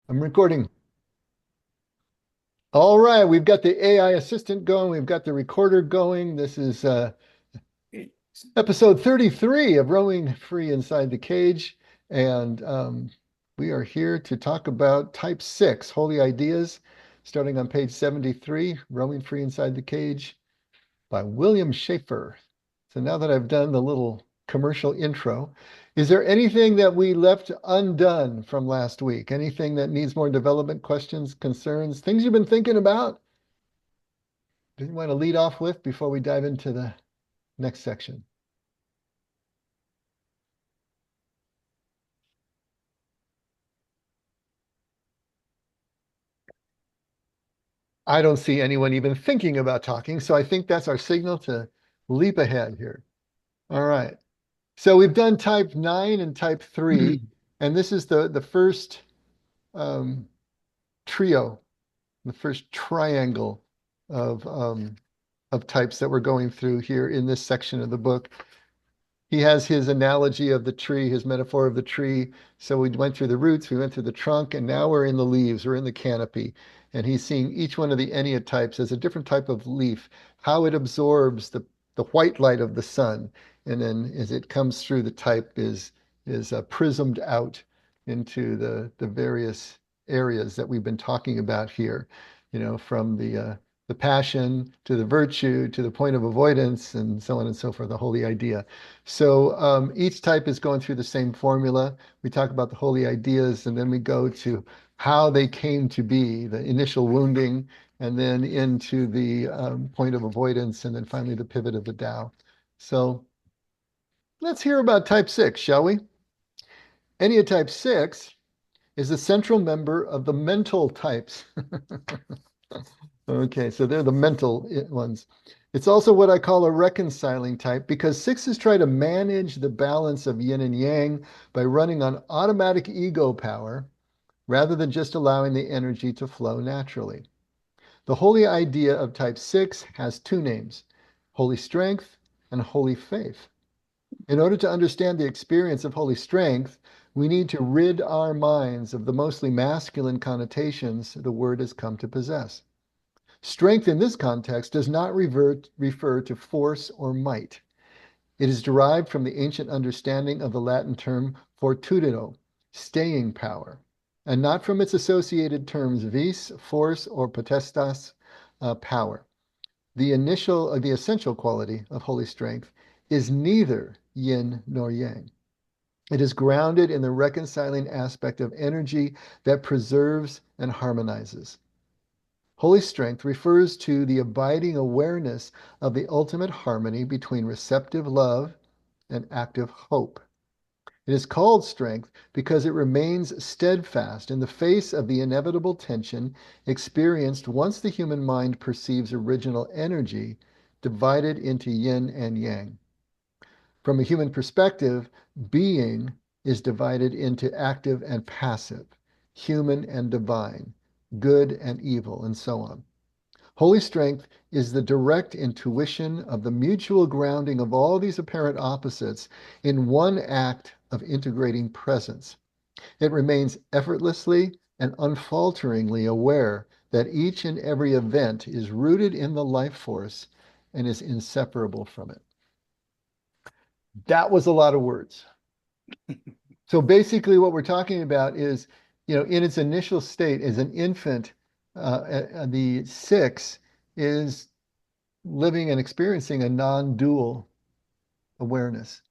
I'm recording. All right, we've got the AI assistant going. We've got the recorder going. This is episode 33 of Roaming Free Inside the Cage. And we are here to talk about Type 6, Holy Ideas, starting on page 73, Roaming Free Inside the Cage by William Schafer. So now that I've done the little commercial intro, is there anything that we left undone from last week? Anything that needs more development, questions, concerns, things you've been thinking about? Do you want to lead off with before we dive into the next section? I don't see anyone even thinking about talking, so I think that's our signal to leap ahead here. All right. So we've done type 9 and type 3, and this is the first um, trio, the first triangle of types that we're going through here in this section of the book. He has his analogy of the tree, his metaphor of the tree. So we went through the roots, we went through the trunk, and now we're in the leaves, we're in the canopy. And he's seeing each one of the Enneatypes as a different type of leaf, how it absorbs the white light of the sun. And then as it comes through, the type is prismed out into the various areas that we've been talking about here, from the passion to the virtue to the point of avoidance and so on and so forth, the holy idea. So each type is going through the same formula. We talk about the holy ideas, and then we go to how they came to be, the initial wounding, and then into the point of avoidance, and then finally the pivot of the Tao. So let's hear about type 6, shall we? Enneatype 6 is the central member of the mental types. Okay, so they're the mental ones. It's also what I call a reconciling type because sixes try to manage the balance of yin and yang by running on automatic ego power rather than just allowing the energy to flow naturally. The holy idea of type 6 has two names, holy strength and holy faith. In order to understand the experience of holy strength, we need to rid our minds of the mostly masculine connotations the word has come to possess. Strength in this context does not refer to force or might. It is derived from the ancient understanding of the Latin term fortitudo, staying power, and not from its associated terms vis, force, or potestas, power. The essential quality of holy strength is neither yin nor yang. It is grounded in the reconciling aspect of energy that preserves and harmonizes. Holy strength refers to the abiding awareness of the ultimate harmony between receptive love and active hope. It is called strength because it remains steadfast in the face of the inevitable tension experienced once the human mind perceives original energy divided into yin and yang. From a human perspective, being is divided into active and passive, human and divine, good and evil, and so on. Holy strength is the direct intuition of the mutual grounding of all these apparent opposites in one act of integrating presence. It remains effortlessly and unfalteringly aware that each and every event is rooted in the life force and is inseparable from it. That was a lot of words. So basically, what we're talking about is, in its initial state as an infant, the six is living and experiencing a non-dual awareness.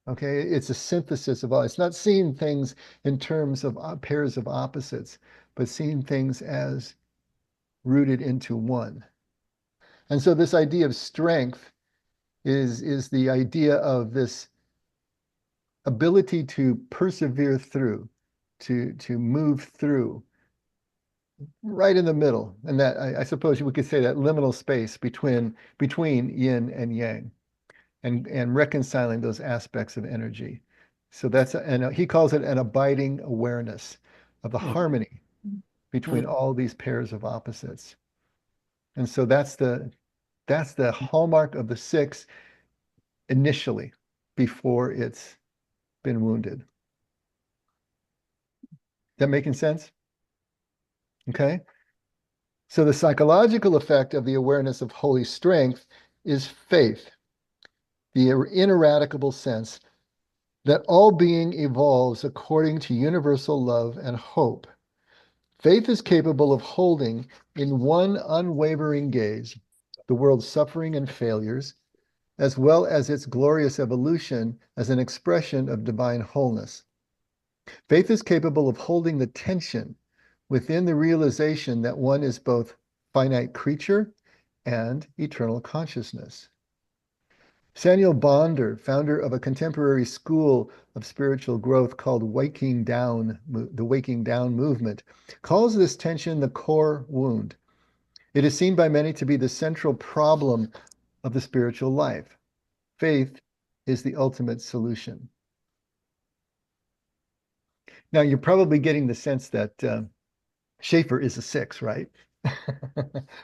Okay, it's a synthesis of all. It's not seeing things in terms of pairs of opposites, but seeing things as rooted into one. And so this idea of strength is the idea of this ability to persevere through, to move through right in the middle. And that I suppose we could say that liminal space between yin and yang. And reconciling those aspects of energy. So and he calls it an abiding awareness of the harmony between all these pairs of opposites. And so that's the hallmark of the six initially before it's been wounded. That making sense? Okay. So the psychological effect of the awareness of holy strength is faith, the ineradicable sense that all being evolves according to universal love and hope. Faith is capable of holding in one unwavering gaze the world's suffering and failures, as well as its glorious evolution as an expression of divine wholeness. Faith is capable of holding the tension within the realization that one is both finite creature and eternal consciousness. Samuel Bonder, founder of a contemporary school of spiritual growth called Waking Down, the Waking Down movement, calls this tension the core wound. It is seen by many to be the central problem of the spiritual life. Faith is the ultimate solution. Now, you're probably getting the sense that Schafer is a 6, right?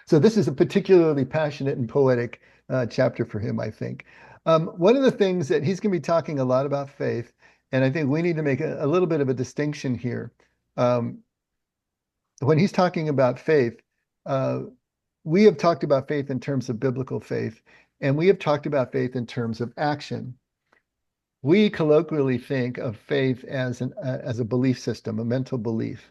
So this is a particularly passionate and poetic chapter for him, I think. One of the things that he's going to be talking a lot about faith, and I think we need to make a little bit of a distinction here. Um, when he's talking about faith, uh, we have talked about faith in terms of biblical faith, and we have talked about faith in terms of action. We colloquially think of faith as a belief system, a mental belief,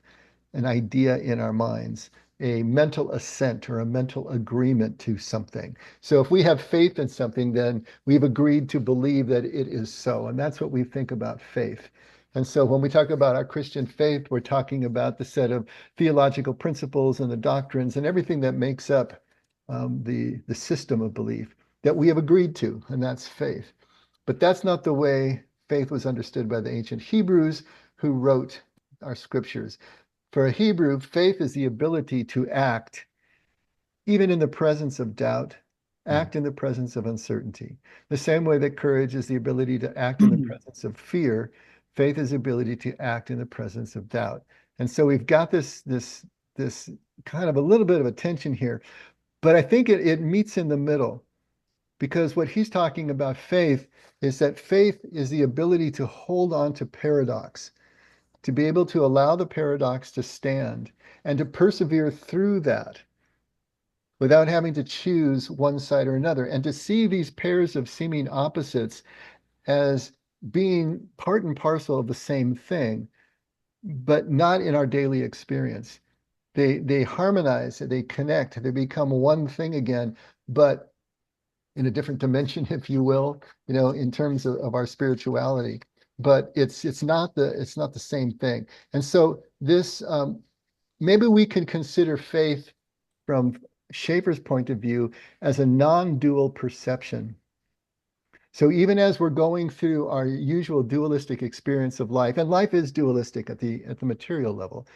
an idea in our minds, a mental assent or a mental agreement to something. So if we have faith in something, then we've agreed to believe that it is so. And that's what we think about faith. And so when we talk about our Christian faith, we're talking about the set of theological principles and the doctrines and everything that makes up the system of belief that we have agreed to, and that's faith. But that's not the way faith was understood by the ancient Hebrews who wrote our scriptures. For a Hebrew, faith is the ability to act even in the presence of doubt, act in the presence of uncertainty. The same way that courage is the ability to act in the presence of fear, faith is the ability to act in the presence of doubt. And so we've got this kind of a little bit of a tension here, but I think it meets in the middle because what he's talking about faith is that faith is the ability to hold on to paradox, to be able to allow the paradox to stand and to persevere through that without having to choose one side or another, and to see these pairs of seeming opposites as being part and parcel of the same thing, but not in our daily experience. They harmonize, they connect, they become one thing again, but in a different dimension, if you will, in terms of our spirituality. But it's not the same thing. And so this maybe we can consider faith from Schaeffer's point of view as a non-dual perception. So even as we're going through our usual dualistic experience of life, and life is dualistic at the material level,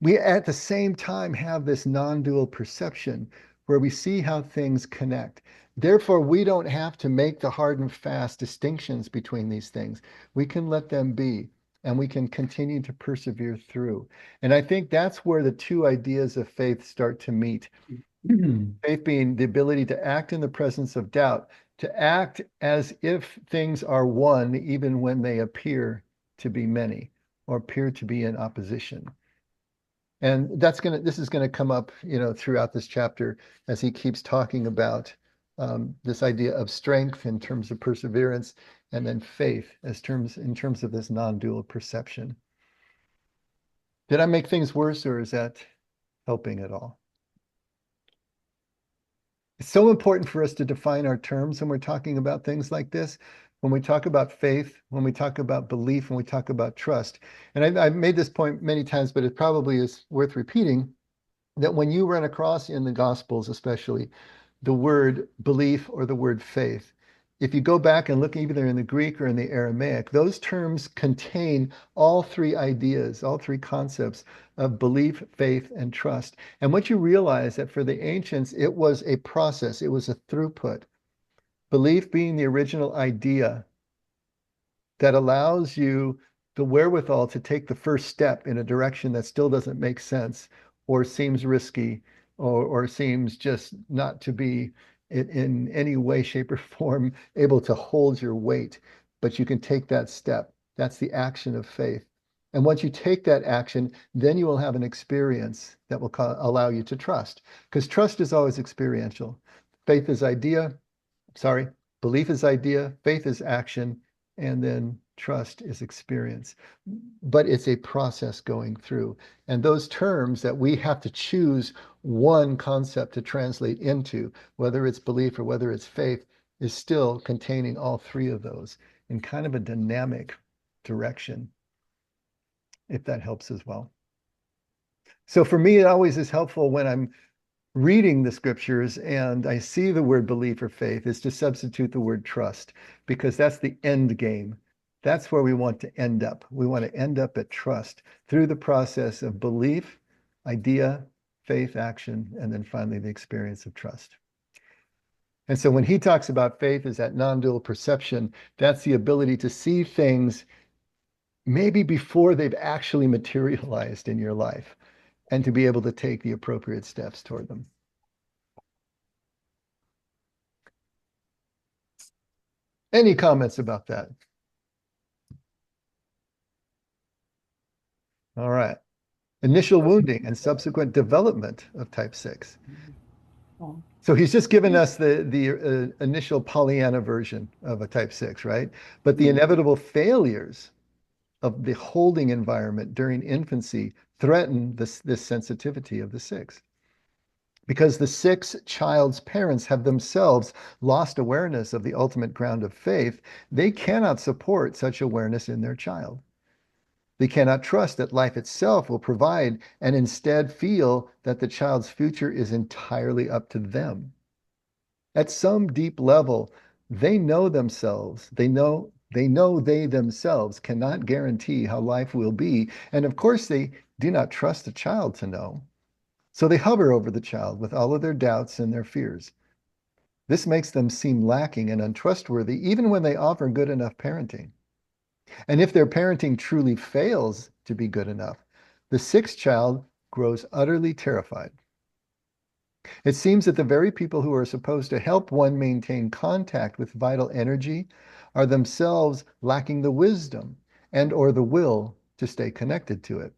we at the same time have this non-dual perception where we see how things connect. Therefore, we don't have to make the hard and fast distinctions between these things. We can let them be, and we can continue to persevere through. And I think that's where the two ideas of faith start to meet. Faith being the ability to act in the presence of doubt, to act as if things are one, even when they appear to be many or appear to be in opposition. And this is gonna come up, throughout this chapter as he keeps talking about this idea of strength in terms of perseverance, and then faith in terms of this non-dual perception. Did I make things worse, or is that helping at all? It's so important for us to define our terms when we're talking about things like this. When we talk about faith, when we talk about belief, when we talk about trust. And I've made this point many times, but it probably is worth repeating, that when you run across in the Gospels, especially, the word belief or the word faith, if you go back and look either in the Greek or in the Aramaic, those terms contain all three ideas, all three concepts of belief, faith, and trust. And what you realize that for the ancients, it was a process, it was a throughput. Belief being the original idea that allows you the wherewithal to take the first step in a direction that still doesn't make sense or seems risky or seems just not to be in any way, shape, or form able to hold your weight, but you can take that step. That's the action of faith. And once you take that action, then you will have an experience that will allow you to trust. Because trust is always experiential. Faith is idea, sorry, belief is idea, faith is action, and then trust is experience. But it's a process going through. And those terms that we have to choose one concept to translate into, whether it's belief or whether it's faith, is still containing all three of those in kind of a dynamic direction, if that helps as well. So for me, it always is helpful when I'm reading the scriptures and I see the word belief or faith is to substitute the word trust, because that's the end game. That's where we want to end up. We want to end up at trust through the process of belief, idea, faith, action, and then finally the experience of trust. And so when he talks about faith as that non-dual perception, that's the ability to see things maybe before they've actually materialized in your life and to be able to take the appropriate steps toward them. Any comments about that? All right. Initial wounding and subsequent development of type 6. So he's just given us the initial Pollyanna version of a type 6, right? But the inevitable failures of the holding environment during infancy threaten this sensitivity of the 6. Because the 6 child's parents have themselves lost awareness of the ultimate ground of faith, they cannot support such awareness in their child. They cannot trust that life itself will provide and instead feel that the child's future is entirely up to them. At some deep level, they know themselves. They know they themselves cannot guarantee how life will be. And of course, they do not trust the child to know. So they hover over the child with all of their doubts and their fears. This makes them seem lacking and untrustworthy, even when they offer good enough parenting. And if their parenting truly fails to be good enough, the 6th child grows utterly terrified. It seems that the very people who are supposed to help one maintain contact with vital energy are themselves lacking the wisdom and or the will to stay connected to it.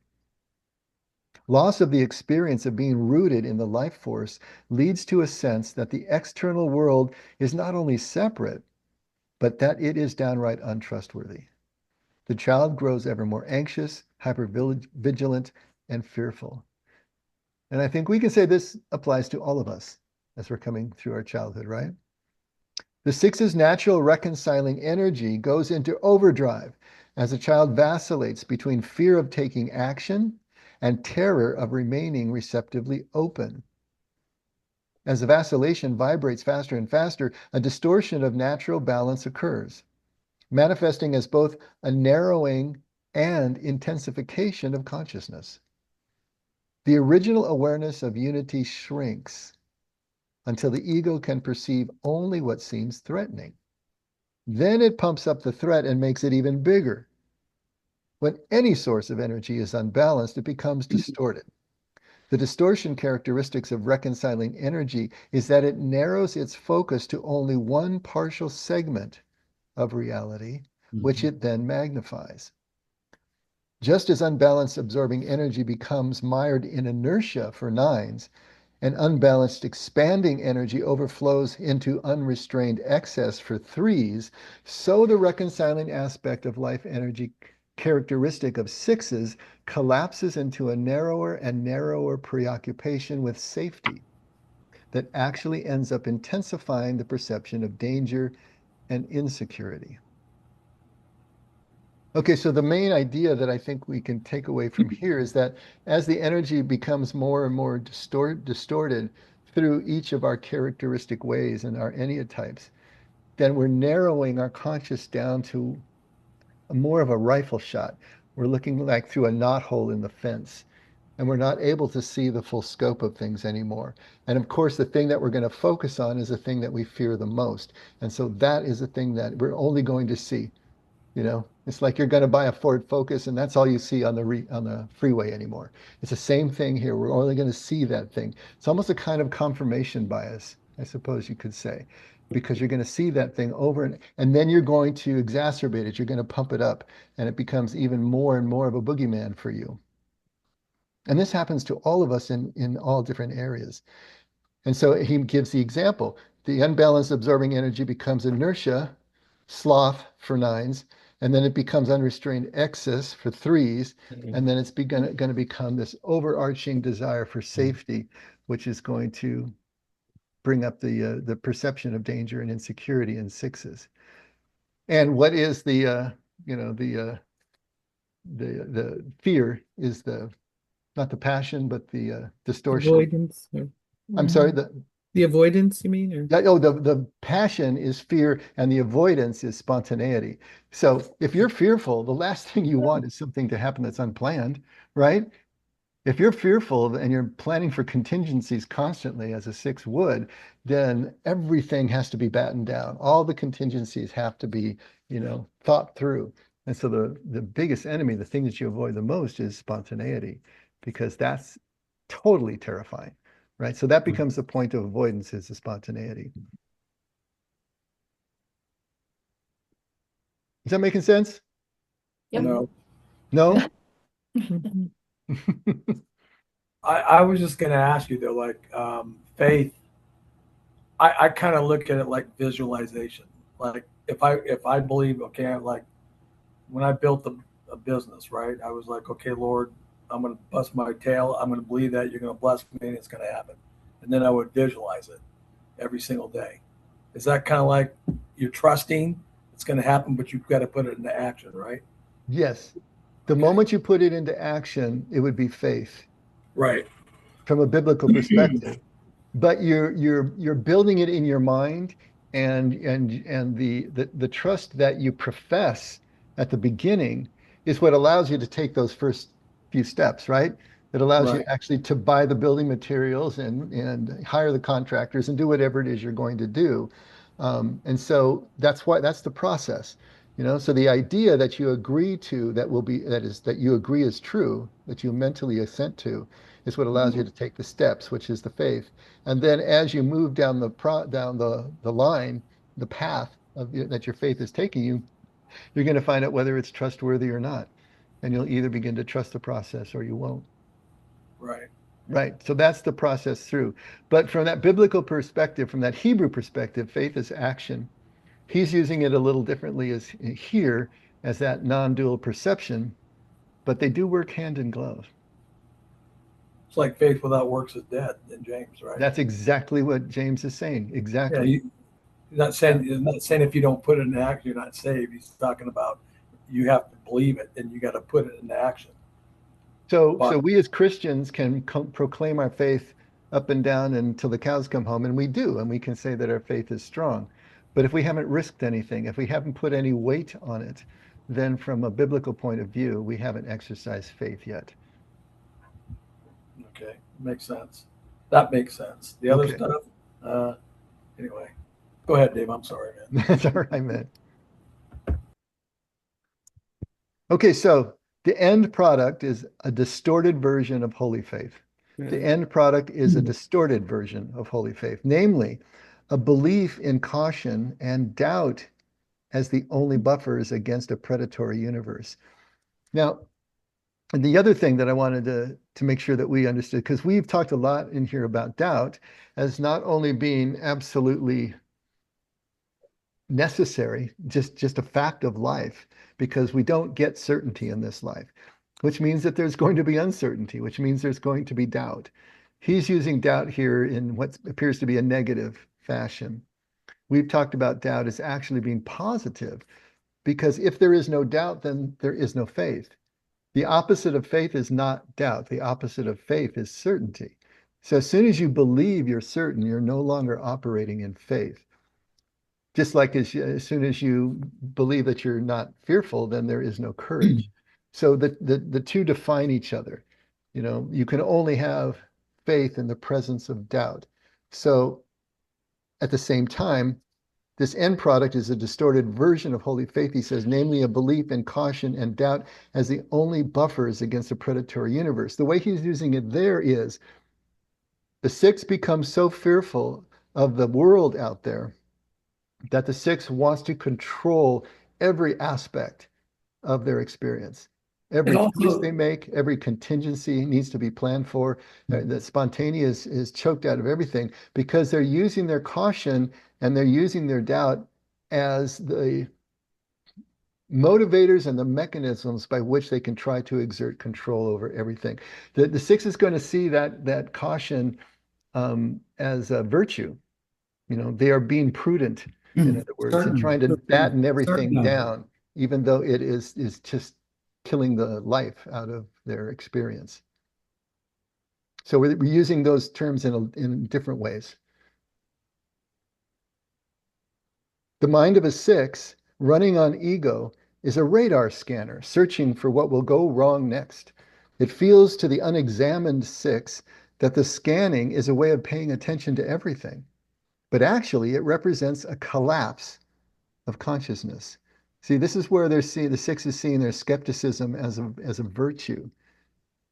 Loss of the experience of being rooted in the life force leads to a sense that the external world is not only separate, but that it is downright untrustworthy. The child grows ever more anxious, hypervigilant, and fearful. And I think we can say this applies to all of us as we're coming through our childhood, right? The 6's natural reconciling energy goes into overdrive as a child vacillates between fear of taking action and terror of remaining receptively open. As the vacillation vibrates faster and faster, a distortion of natural balance occurs, manifesting as both a narrowing and intensification of consciousness. The original awareness of unity shrinks until the ego can perceive only what seems threatening. Then it pumps up the threat and makes it even bigger. When any source of energy is unbalanced, it becomes distorted. The distortion characteristics of reconciling energy is that it narrows its focus to only one partial segment of reality, which it then magnifies. Just as unbalanced absorbing energy becomes mired in inertia for 9s, and unbalanced expanding energy overflows into unrestrained excess for 3s, so the reconciling aspect of life energy characteristic of 6s collapses into a narrower and narrower preoccupation with safety that actually ends up intensifying the perception of danger and insecurity. Okay, so the main idea that I think we can take away from here is that as the energy becomes more and more distorted through each of our characteristic ways and our enneatypes, then we're narrowing our conscious down to more of a rifle shot. We're looking like through a knothole in the fence, and we're not able to see the full scope of things anymore. And of course, the thing that we're going to focus on is the thing that we fear the most. And so that is the thing that we're only going to see. You know, it's like you're going to buy a Ford Focus and that's all you see on the freeway anymore. It's the same thing here. We're only going to see that thing. It's almost a kind of confirmation bias, I suppose you could say. because you're going to see that thing over and then you're going to exacerbate it. You're going to pump it up and it becomes even more and more of a boogeyman for you. And this happens to all of us in all different areas. And so he gives the example. The unbalanced absorbing energy becomes inertia, sloth for nines, and then it becomes unrestrained excess for threes, and then it's going to become this overarching desire for safety, which is going to bring up the perception of danger and insecurity in sixes. And what is you know the fear is the not the passion but the distortion. Avoidance. I'm sorry, The avoidance, you mean? Or the passion is fear and the avoidance is spontaneity. So if you're fearful, the last thing you want is something to happen that's unplanned, right? If you're fearful and you're planning for contingencies constantly, as a six would, then everything has to be battened down. All the contingencies have to be, thought through. And so the biggest enemy, the thing that you avoid the most is spontaneity, because that's totally terrifying, right? So that becomes the point of avoidance is the spontaneity. Is that making sense? Yep. No, No? I was just going to ask you though, like faith. I kind of look at it like visualization. Like if I believe, okay, like when I built a business, right? I was like, okay, Lord, I'm going to bust my tail. I'm going to believe that you're going to bless me and it's going to happen. And then I would visualize it every single day. Is that kind of like you're trusting it's going to happen, but you've got to put it into action, right? Yes. The moment you put it into action, it would be faith Right. from a biblical perspective. But you're building it in your mind, and the trust that you profess at the beginning is what allows you to take those first few steps, right? It allows you Right. actually to buy the building materials and hire the contractors and do whatever it is you're going to do. And so that's the process. So the idea that you agree to that you agree is true, that you mentally assent to, is what allows you to take the steps, which is the faith. And then as you move down the line, the path that your faith is taking you, you're going to find out whether it's trustworthy or not. And you'll either begin to trust the process or you won't. Right. Right. So that's the process through. But from that biblical perspective, from that Hebrew perspective, faith is action. He's using it a little differently as here as that non-dual perception, but they do work hand in glove. It's like faith without works is dead in James, right? That's exactly what James is saying. Yeah. Exactly. He's not saying if you don't put it in action, you're not saved. He's talking about you have to believe it and you got to put it into action. So we as Christians can proclaim our faith up and down until the cows come home, and we do, and we can say that our faith is strong. But if we haven't risked anything, if we haven't put any weight on it, then from a biblical point of view, we haven't exercised faith yet. Okay, makes sense. That makes sense. The other Okay. stuff, anyway. Go ahead, Dave. I'm sorry, man. That's all right, man. Okay, so the end product is a distorted version of holy faith. The end product is a distorted version of holy faith, namely a belief in caution and doubt as the only buffers against a predatory universe. Now, and the other thing that I wanted to make sure that we understood, because we've talked a lot in here about doubt as not only being absolutely necessary, just a fact of life, because we don't get certainty in this life, which means that there's going to be uncertainty, which means there's going to be doubt. He's using doubt here in what appears to be a negative fashion. We've talked about doubt as actually being positive, because if there is no doubt, then there is no faith. The opposite of faith is not doubt. The opposite of faith is certainty. So as soon as you believe you're certain, you're no longer operating in faith. Just like as soon as you believe that you're not fearful, then there is no courage. So the two define each other. You can only have faith in the presence of doubt. So at the same time, this end product is a distorted version of holy faith, he says, namely a belief in caution and doubt as the only buffers against a predatory universe. The way he's using it there is the six become so fearful of the world out there that the six wants to control every aspect of their experience. It Every choice they also, make, every contingency needs to be planned for. The spontaneous is choked out of everything because they're using their caution and they're using their doubt as the motivators and the mechanisms by which they can try to exert control over everything. The six is going to see that caution as a virtue. They are being prudent, in other words, and certain, trying to batten everything certain. down, even though it is just killing the life out of their experience. So we're using those terms in different ways. The mind of a six running on ego is a radar scanner searching for what will go wrong next. It feels to the unexamined six that the scanning is a way of paying attention to everything, but actually it represents a collapse of consciousness. See, this is where the six is seeing their skepticism as a virtue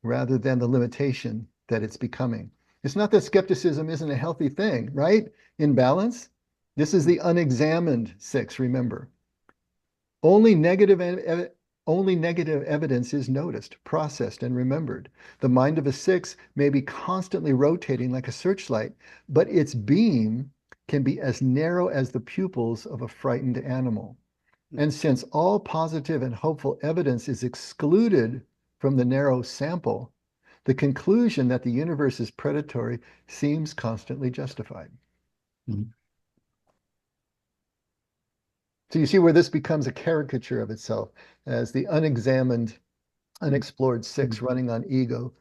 rather than the limitation that it's becoming. It's not that skepticism isn't a healthy thing, right? In balance, this is the unexamined six, remember. Only negative, only negative evidence is noticed, processed, and remembered. The mind of a six may be constantly rotating like a searchlight, but its beam can be as narrow as the pupils of a frightened animal. And since all positive and hopeful evidence is excluded from the narrow sample, the conclusion that the universe is predatory seems constantly justified. Mhm. So you see where this becomes a caricature of itself as the unexamined, unexplored six running on ego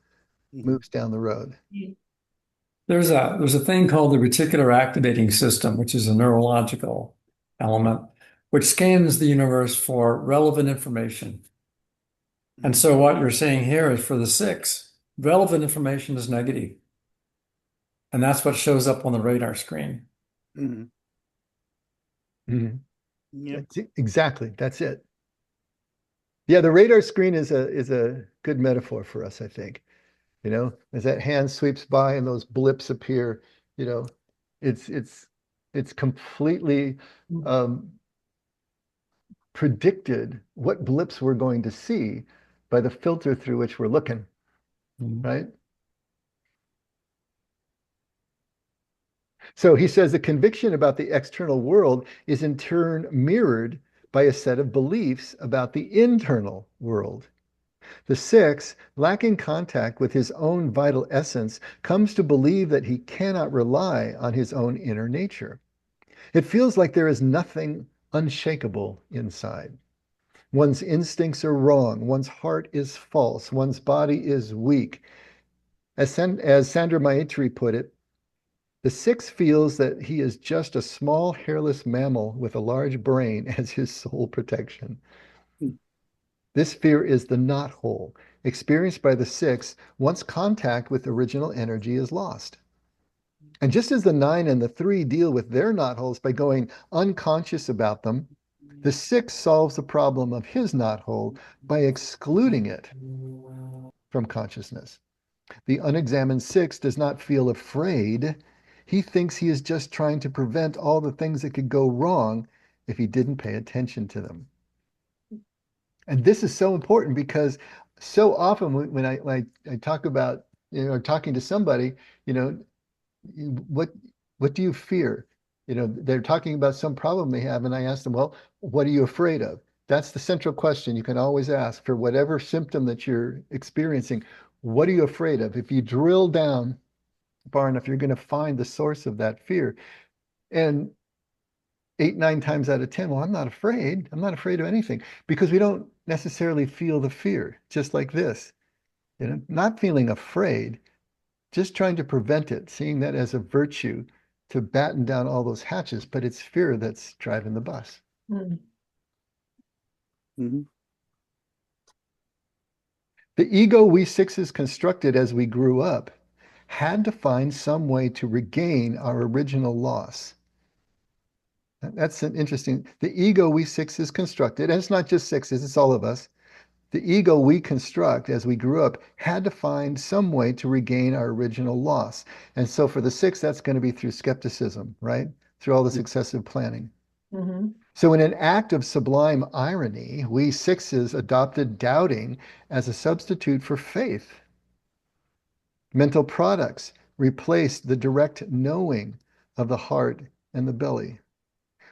moves down the road. There's a thing called the reticular activating system, which is a neurological element, which scans the universe for relevant information. And so what you're saying here is for the six, relevant information is negative. And that's what shows up on the radar screen. Mm-hmm. Mhm. Yep. Exactly. That's it. Yeah, the radar screen is a good metaphor for us, I think. As that hand sweeps by and those blips appear, you know, it's completely um, predicted what blips we're going to see by the filter through which we're looking, Mhm. right? So he says the conviction about the external world is in turn mirrored by a set of beliefs about the internal world. The six, lacking contact with his own vital essence, comes to believe that he cannot rely on his own inner nature. It feels like there is nothing unshakable inside. One's instincts are wrong, one's heart is false, one's body is weak. As Sandra Maitri put it, the six feels that he is just a small hairless mammal with a large brain as his sole protection. This fear is the knot hole experienced by the six once contact with original energy is lost. And just as the nine and the three deal with their knot holes by going unconscious about them, the six solves the problem of his knot hole by excluding it from consciousness. The unexamined six does not feel afraid. He thinks he is just trying to prevent all the things that could go wrong if he didn't pay attention to them. And this is so important because so often when I talk about, talking to somebody, you know, what what do you fear? They're talking about some problem they have, and I ask them, well, what are you afraid of? That's the central question you can always ask for whatever symptom that you're experiencing. What are you afraid of? If you drill down far enough, you're going to find the source of that fear. And 8, 9 times out of 10, well, I'm not afraid. I'm not afraid of anything because we don't necessarily feel the fear, just like this. Not feeling afraid, just trying to prevent it, seeing that as a virtue to batten down all those hatches, but it's fear that's driving the bus. Mm-hmm. The ego we sixes constructed as we grew up had to find some way to regain our original loss. That's an interesting, the ego we sixes constructed, and it's not just sixes, it's all of us. The ego we construct as we grew up had to find some way to regain our original loss. And so for the six, that's going to be through skepticism, right? Through all this excessive planning. Mm-hmm. So, in an act of sublime irony, we sixes adopted doubting as a substitute for faith. Mental products replaced the direct knowing of the heart and the belly.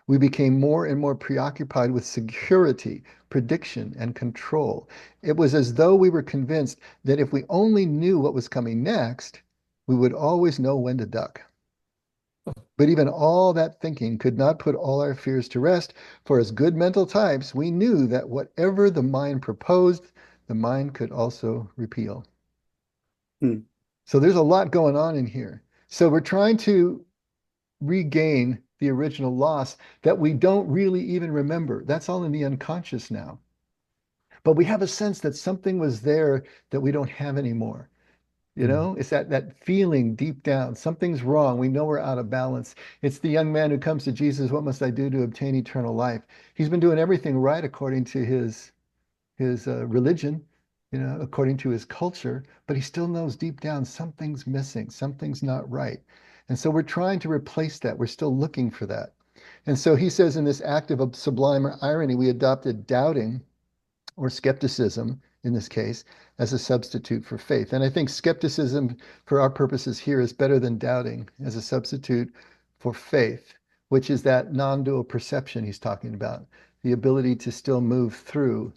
We became more and more preoccupied with security, prediction, and control. It was as though we were convinced that if we only knew what was coming next, we would always know when to duck. But even all that thinking could not put all our fears to rest, for as good mental types, we knew that whatever the mind proposed, the mind could also repeal. Hmm. So there's a lot going on in here. So we're trying to regain the original loss that we don't really even remember. That's all in the unconscious now. But we have a sense that something was there that we don't have anymore. You know, it's that feeling deep down, something's wrong. We know we're out of balance. It's the young man who comes to Jesus, what must I do to obtain eternal life? He's been doing everything right according to his religion, you know, according to his culture, but he still knows deep down something's missing, something's not right. And so we're trying to replace that. We're still looking for that. And so he says in this act of sublime irony, we adopted doubting or skepticism in this case as a substitute for faith. And I think skepticism for our purposes here is better than doubting as a substitute for faith, which is that non-dual perception he's talking about, the ability to still move through,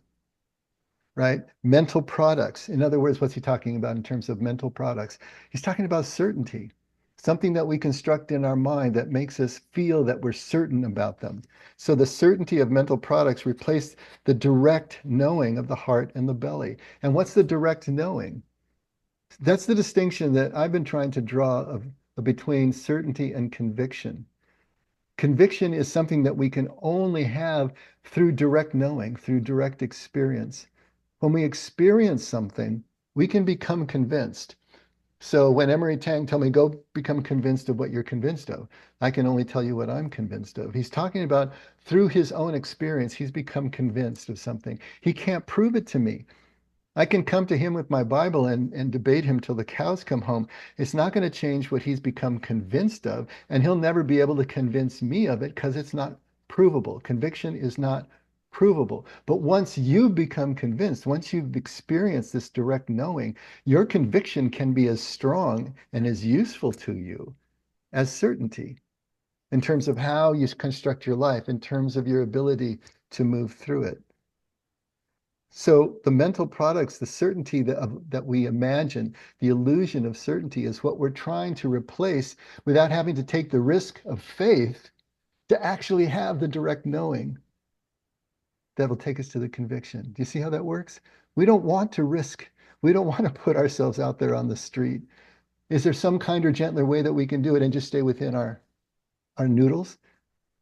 right? Mental products. In other words, what's he talking about in terms of mental products? He's talking about certainty, something that we construct in our mind that makes us feel that we're certain about them. So the certainty of mental products replaced the direct knowing of the heart and the belly. And what's the direct knowing? That's the distinction that I've been trying to draw of between certainty and conviction. Conviction is something that we can only have through direct knowing, through direct experience. When we experience something, we can become convinced. So when Emery Tang told me, go become convinced of what you're convinced of, I can only tell you what I'm convinced of. He's talking about through his own experience, he's become convinced of something. He can't prove it to me. I can come to him with my Bible and debate him till the cows come home. It's not going to change what he's become convinced of, and he'll never be able to convince me of it because it's not provable. Conviction is not provable. But once you become convinced, once you've experienced this direct knowing, your conviction can be as strong and as useful to you as certainty in terms of how you construct your life, in terms of your ability to move through it. So the mental products, the certainty that we imagine, the illusion of certainty is what we're trying to replace without having to take the risk of faith to actually have the direct knowing that will take us to the conviction. Do you see how that works? We don't want to risk. We don't want to put ourselves out there on the street. Is there some kinder, gentler way that we can do it and just stay within our noodles?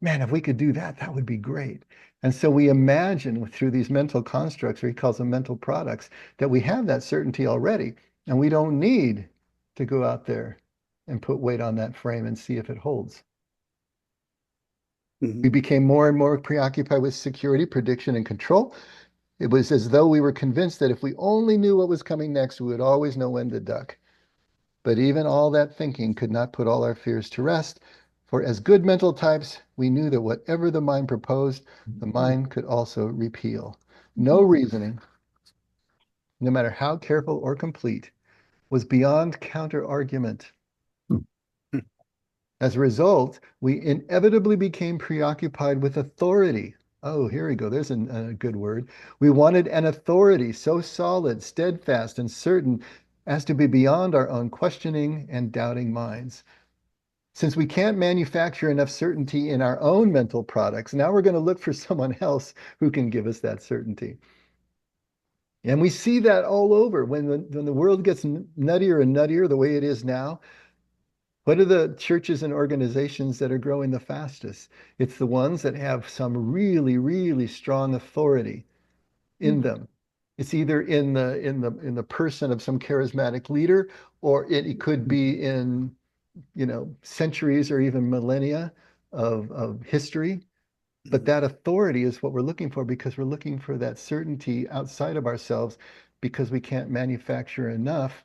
Man, if we could do that, that would be great. And so we imagine through these mental constructs, or he calls them mental products, that we have that certainty already, and we don't need to go out there and put weight on that frame and see if it holds. We became more and more preoccupied with security, prediction, and control. It was as though we were convinced that if we only knew what was coming next, we would always know when to duck. But even all that thinking could not put all our fears to rest. For as good mental types, we knew that whatever the mind proposed, the mind could also repeal. No reasoning, no matter how careful or complete, was beyond counter-argument. As a result, we inevitably became preoccupied with authority. Oh, here we go. There's a good word. We wanted an authority so solid, steadfast, and certain as to be beyond our own questioning and doubting minds. Since we can't manufacture enough certainty in our own mental products, now we're going to look for someone else who can give us that certainty. And we see that all over when the world gets nuttier and nuttier the way it is now. What are the churches and organizations that are growing the fastest? It's the ones that have some really, really strong authority in them. It's either in the person of some charismatic leader, or it could be in, you know, centuries or even millennia of history. But that authority is what we're looking for, because we're looking for that certainty outside of ourselves, because we can't manufacture enough,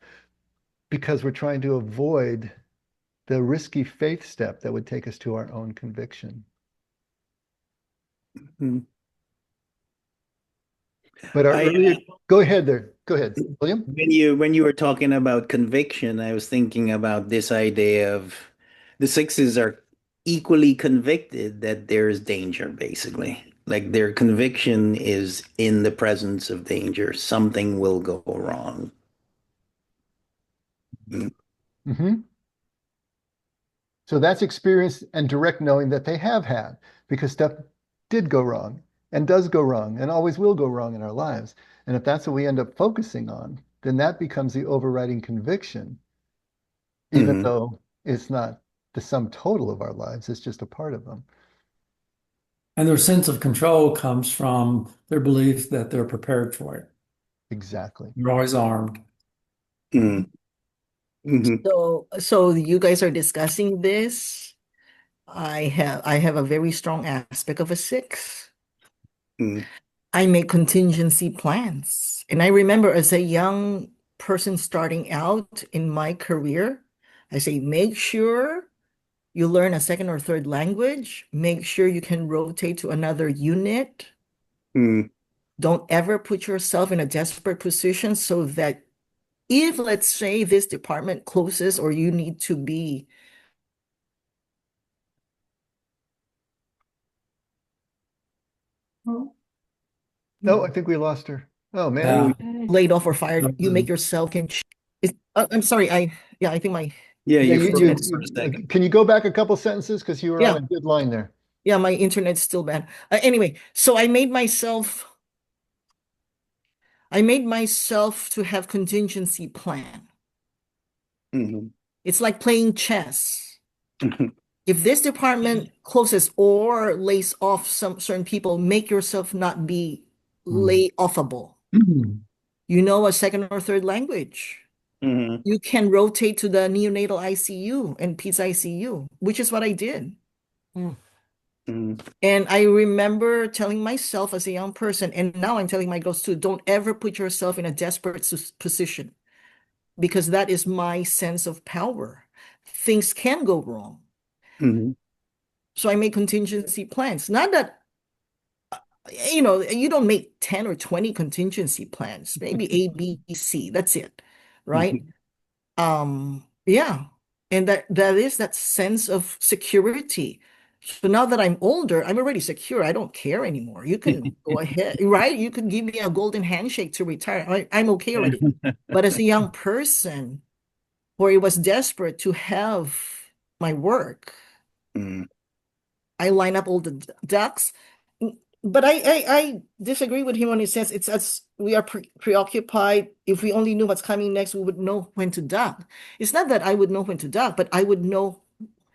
because we're trying to avoid the risky faith step that would take us to our own conviction. Mm. But our I earlier, go ahead there. Go ahead, William. when you were talking about conviction, I was thinking about this idea of the sixes are equally convicted that there is danger, basically. Like their conviction is in the presence of danger. Something will go wrong. Mm. Hmm. So that's experience and direct knowing that they have had because stuff did go wrong and does go wrong and always will go wrong in our lives. And if that's what we end up focusing on, then that becomes the overriding conviction, even Mhm. though it's not the sum total of our lives, it's just a part of them. And their sense of control comes from their belief that they're prepared for it. Exactly. They're always armed. Mm. Mhm. So you guys are discussing this. I have a very strong aspect of a six. Mm. I make contingency plans. And I remember as a young person starting out in my career, I say, make sure you learn a second or third language. Make sure you can rotate to another unit. Mm. Don't ever put yourself in a desperate position so that if, let's say, this department closes or you need to be No, I think we lost her. Oh Yeah. man. laid off or fired, you make yourself can. I'm sorry. Yeah, I think my Yeah, Yeah, you you, froze internet. for a second. can you go back a couple sentences because you were on Yeah, a good line there. yeah, my internet's still bad. Anyway, so I made myself to have contingency plan. Mhm. It's like playing chess. Mhm. If this department closes or lays off some certain people, make yourself not be Mm. lay offable. Mhm. You know a second or third language. Mhm. You can rotate to the neonatal ICU and peds ICU, which is what I did. Mhm. And I remember telling myself as a young person, and now I'm telling my girls too, don't ever put yourself in a desperate position because that is my sense of power. Things can go wrong. Mhm. So I make contingency plans. Not that, you don't make 10 or 20 contingency plans, maybe A, B, C, that's it, right? Mhm. Yeah. And that is that sense of security. So now that I'm older, I'm already secure. I don't care anymore. You can go ahead, right? You can give me a golden handshake to retire. I'm okay already. But as a young person, where it was desperate to have my work, Mhm. I line up all the ducks. But I disagree with him when he says it's us, we are preoccupied. If we only knew what's coming next, we would know when to duck. It's not that I would know when to duck, but I would know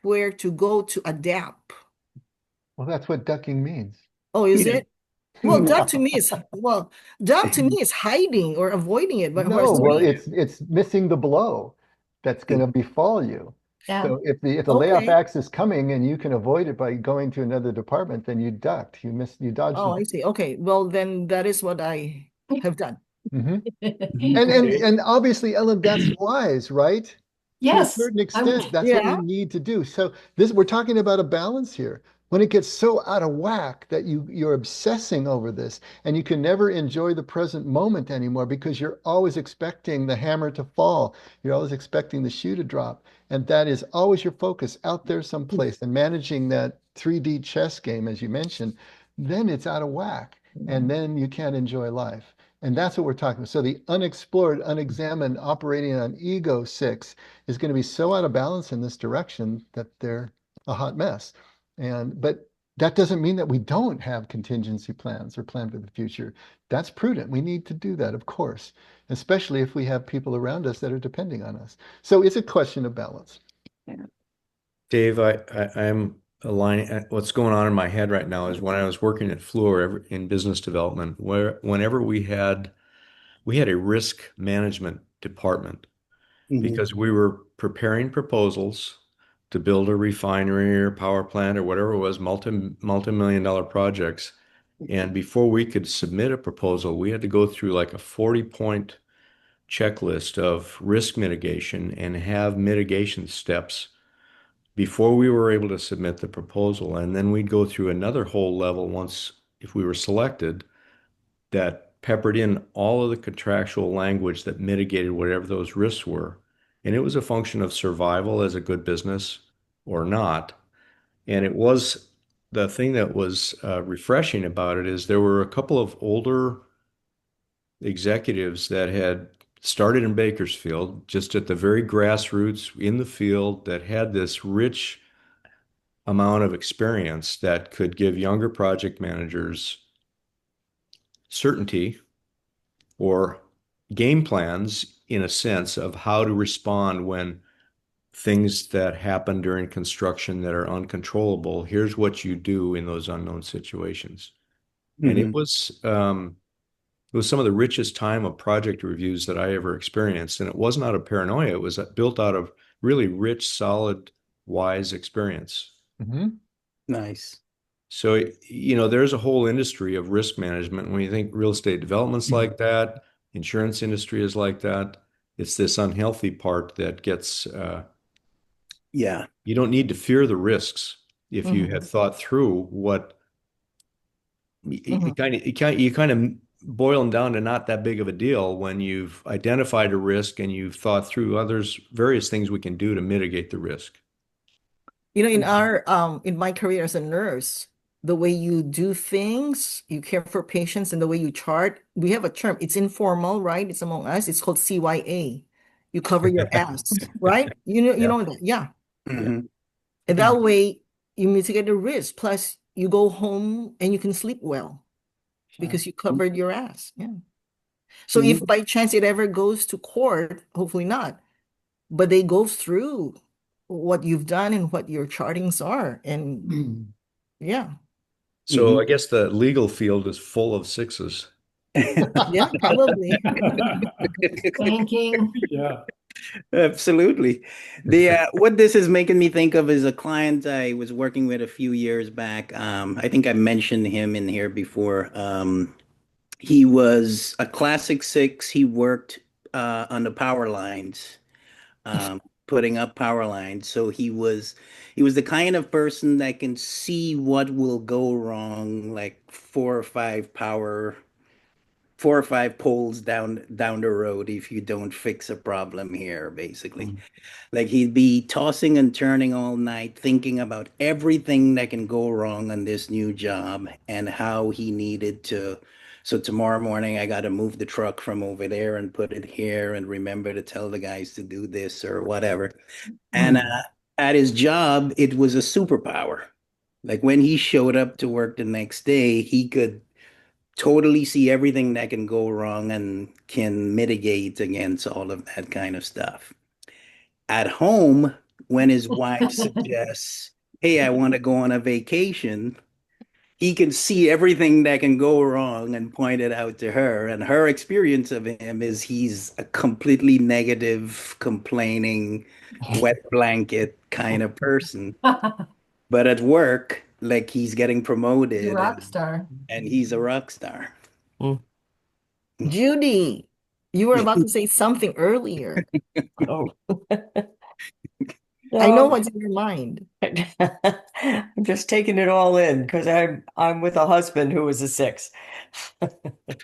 where to go to adapt. Well, that's what ducking means. Oh, is Yeah. it? Well, duck to me is hiding or avoiding it. But No, whereas well, three, it's missing the blow that's going to befall you. yeah, So if the layoff okay. axe is coming and you can avoid it by going to another department, then you ducked. You dodged Oh, it. I see. Okay. Well, then that is what I have done. Hmm. Mhm. And obviously, Ellen, that's wise, right? To a Yes, certain I would. extent, that's what we Yeah. need to do. So this we're talking about a balance here. When it gets so out of whack that you're obsessing over this and you can never enjoy the present moment anymore because you're always expecting the hammer to fall. You're always expecting the shoe to drop. And that is always your focus out there someplace and managing that 3D chess game, as you mentioned, then it's out of whack. And then you can't enjoy life. And that's what we're talking about. So the unexplored, unexamined, operating on ego six is going to be so out of balance in this direction that they're a hot mess. But that doesn't mean that we don't have contingency plans or plan for the future. That's prudent. We need to do that, of course, especially if we have people around us that are depending on us. So it's a question of balance. Dave, I'm aligning. What's going on in my head right now is when I was working at Fluor in business development, where whenever we had a risk management department Mhm. because we were preparing proposals to build a refinery or power plant or whatever it was, multi-million dollar projects. And before we could submit a proposal, we had to go through like a 40-point checklist of risk mitigation and have mitigation steps before we were able to submit the proposal. And then we'd go through another whole level once, if we were selected, that peppered in all of the contractual language that mitigated whatever those risks were. And it was a function of survival as a good business or not. And it was the thing that was refreshing about it is there were a couple of older executives that had started in Bakersfield, just at the very grassroots in the field, that had this rich amount of experience that could give younger project managers certainty or game plans in a sense of how to respond when things that happen during construction that are uncontrollable. Here's what you do in those unknown situations. And Mhm. it was some of the richest time of project reviews that I ever experienced. And it wasn't out of paranoia. It was built out of really rich, solid, wise experience. Mhm. Nice. So, there's a whole industry of risk management. When you think real estate development's like that, insurance industry is like that. It's this unhealthy part that gets, Yeah. you don't need to fear the risks if you Mhm. had thought through what Mhm. you kind of boil them down to not that big of a deal when you've identified a risk and you've thought through others, various things we can do to mitigate the risk. In my career as a nurse, the way you do things, you care for patients, and the way you chart, we have a term. It's informal, right? It's among us. It's called CYA. You cover your ass, right? You Yeah. know that, yeah. Yeah. Mhm. And that way you mitigate the risk. Plus, you go home and you can sleep well Sure. because you covered your ass. Yeah. So Mhm. if by chance it ever goes to court, hopefully not, but they go through what you've done and what your chartings are. And yeah, So I Mhm. guess the legal field is full of sixes. yeah, probably. Thinking. Yeah. Absolutely. The what this is making me think of is a client I was working with a few years back. I think I mentioned him in here before. He was a classic six. He worked on the power lines, putting up power lines. So he was the kind of person that can see what will go wrong, like four or five poles down the road if you don't fix a problem here, basically. Mm. Like he'd be tossing and turning all night, thinking about everything that can go wrong on this new job and how he needed to. So tomorrow morning, I got to move the truck from over there and put it here and remember to tell the guys to do this or whatever. And at his job, it was a superpower. Like when he showed up to work the next day, he could totally see everything that can go wrong and can mitigate against all of that kind of stuff. At home, when his wife suggests, "Hey, I want to go on a vacation," he can see everything that can go wrong and point it out to her. And her experience of him is he's a completely negative, complaining, wet blanket kind of person. But at work, like he's getting promoted Rock star. and he's a rock star. Mm. Judy, you were about to say something earlier. Oh, I know no, what's in your mind. I'm just taking it all in because I'm with a husband who is a six. Not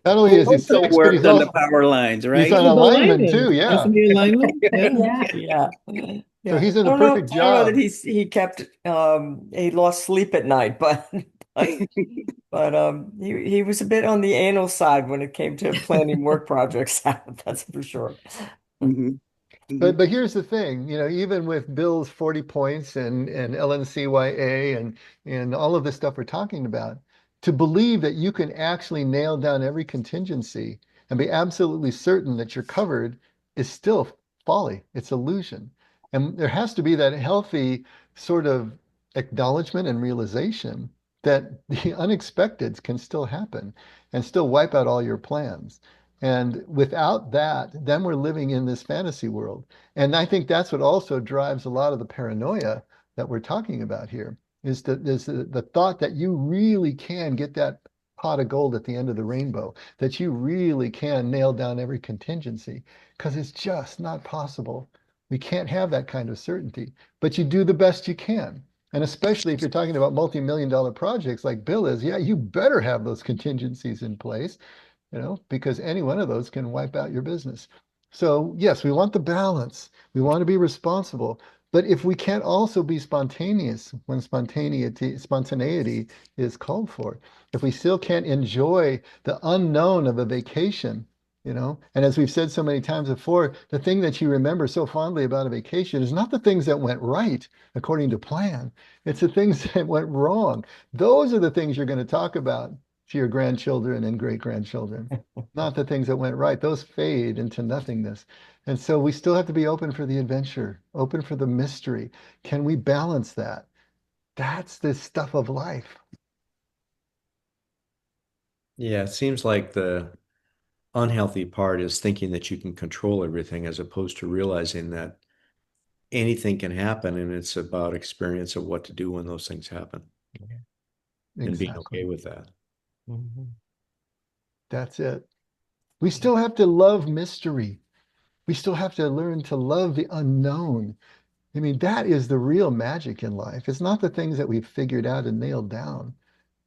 only Who is he also six, but worked on the power lines, he's right? an He's a alignment lineman. too. Yeah. Isn't he a lineman? Yeah. Yeah. So Yeah. he's in I the don't know. perfect I don't know that job. he he lost sleep at night, but he was a bit on the anal side when it came to planning work projects out, that's for sure. Mhm. But Mhm. but here's the thing, even with Bill's 40 points and LNCYA and all of the stuff we're talking about, to believe that you can actually nail down every contingency and be absolutely certain that you're covered is still folly. It's illusion. And there has to be that healthy sort of acknowledgement and realization that the unexpected can still happen and still wipe out all your plans. And without that, then we're living in this fantasy world. And I think that's what also drives a lot of the paranoia that we're talking about here is the thought that you really can get that pot of gold at the end of the rainbow, that you really can nail down every contingency, because it's just not possible We can't have that kind of certainty, but you do the best you can. And especially if you're talking about multi-million-dollar projects like Bill is, yeah, you better have those contingencies in place, because any one of those can wipe out your business. So yes, we want the balance. We want to be responsible. But if we can't also be spontaneous when spontaneity is called for, if we still can't enjoy the unknown of a vacation, and as we've said so many times before, the thing that you remember so fondly about a vacation is not the things that went right according to plan. It's the things that went wrong. Those are the things you're going to talk about to your grandchildren and great-grandchildren, not the things that went right. Those fade into nothingness. And so we still have to be open for the adventure, open for the mystery. Can we balance that? That's the stuff of life. Yeah, it seems like the unhealthy part is thinking that you can control everything as opposed to realizing that anything can happen and it's about experience of what to do when those things happen and being okay Exactly. with that. That's it. We still have to love mystery. We still have to learn to love the unknown. I mean, that is the real magic in life. It's not the things that we've figured out and nailed down,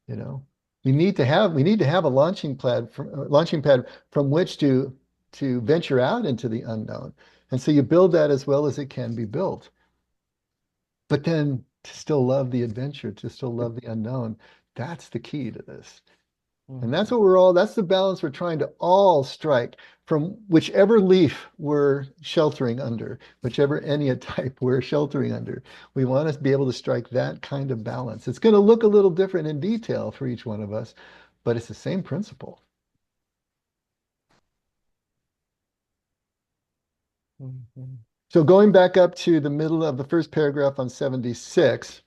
you know. We need to have a launching pad from which to venture out into the unknown. And so you build that as well as it can be built. But then to still love the adventure, to still love the unknown, that's the key to this. And that's that's the balance we're trying to all strike from whichever leaf we're sheltering under, whichever Enneatype we're sheltering under. We want to be able to strike that kind of balance. It's going to look a little different in detail for each one of us, but it's the same principle. So going back up to the middle of the first paragraph on 76,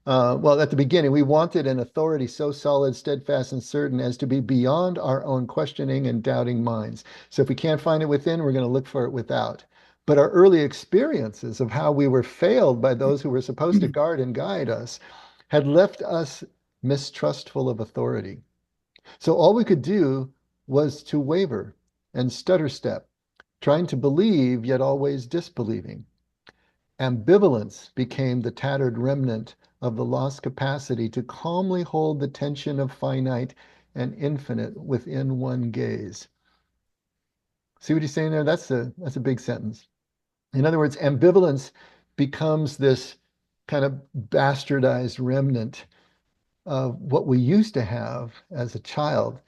well, at the beginning, we wanted an authority so solid, steadfast, and certain as to be beyond our own questioning and doubting minds. So if we can't find it within, we're going to look for it without. But our early experiences of how we were failed by those who were supposed to guard and guide us had left us mistrustful of authority. So all we could do was to waver and stutter step, trying to believe, yet always disbelieving. Ambivalence became the tattered remnant of the lost capacity to calmly hold the tension of finite and infinite within one gaze. See what he's saying there? That's a big sentence. In other words, ambivalence becomes this kind of bastardized remnant of what we used to have as a child